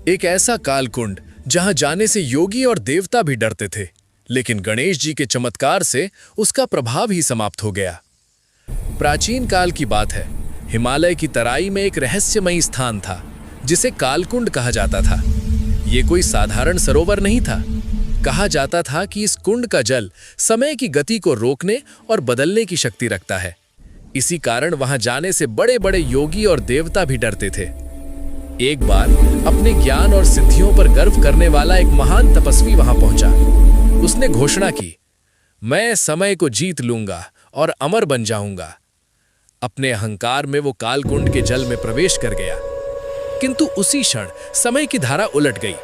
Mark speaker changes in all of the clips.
Speaker 1: एक ऐसा कालकुंड जहां जाने से योगी और देवता भी डरते थे, लेकिन गणेश जी के चमत्कार से उसका प्रभाव ही समाप्त हो गया। प्राचीन काल की बात है। हिमालय की तराई में एक रहस्यमयी स्थान था जिसे कालकुंड कहा जाता था। ये कोई साधारण सरोवर नहीं था। कहा जाता था कि इस कुंड का जल समय की गति को रोकने और बदलने की शक्ति रखता है। इसी कारण वहां जाने से बड़े बड़े योगी और देवता भी डरते थे। एक बार अपने ज्ञान और सिद्धियों पर गर्व करने वाला एक महान तपस्वी वहां पहुंचा। उसने घोषणा की, मैं समय को जीत लूंगा और अमर बन जाऊंगा। अपने अहंकार में वो कालकुंड के जल में प्रवेश कर गया, किंतु उसी क्षण समय की धारा उलट गई।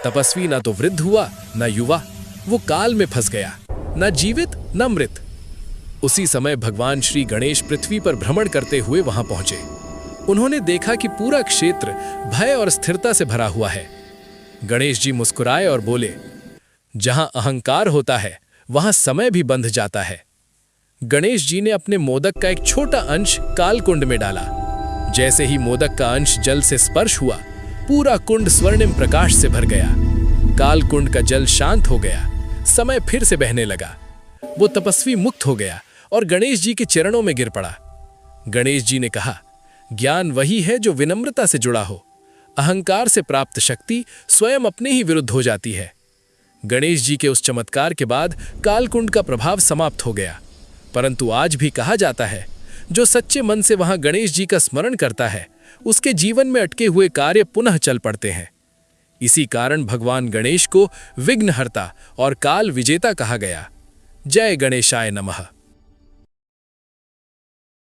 Speaker 1: तपस्वी न तो वृद्ध हुआ न युवा, वो काल में फंस गया, न जीवित न मृत। उसी समय भगवान श्री गणेश पृथ्वी पर भ्रमण करते हुए वहां पहुंचे। उन्होंने देखा कि पूरा क्षेत्र भय और स्थिरता से भरा हुआ है। गणेश जी मुस्कुराए और बोले, जहां अहंकार होता है वहां समय भी बंध जाता है। गणेश जी ने अपने मोदक का एक छोटा अंश कालकुंड में डाला। जैसे ही मोदक का अंश जल से स्पर्श हुआ, पूरा कुंड स्वर्णिम प्रकाश से भर गया। कालकुंड का जल शांत हो गया, समय फिर से बहने लगा। वो तपस्वी मुक्त हो गया और गणेश जी के चरणों में गिर पड़ा। गणेश जी ने कहा, ज्ञान वही है जो विनम्रता से जुड़ा हो। अहंकार से प्राप्त शक्ति स्वयं अपने ही विरुद्ध हो जाती है। गणेश जी के उस चमत्कार के बाद कालकुंड का प्रभाव समाप्त हो गया, परंतु आज भी कहा जाता है, जो सच्चे मन से वहां गणेश जी का स्मरण करता है, उसके जीवन में अटके हुए कार्य पुनः चल पड़ते हैं। इसी कारण भगवान गणेश को विघ्नहर्ता और काल विजेता कहा गया। जय गणेशाय नमः।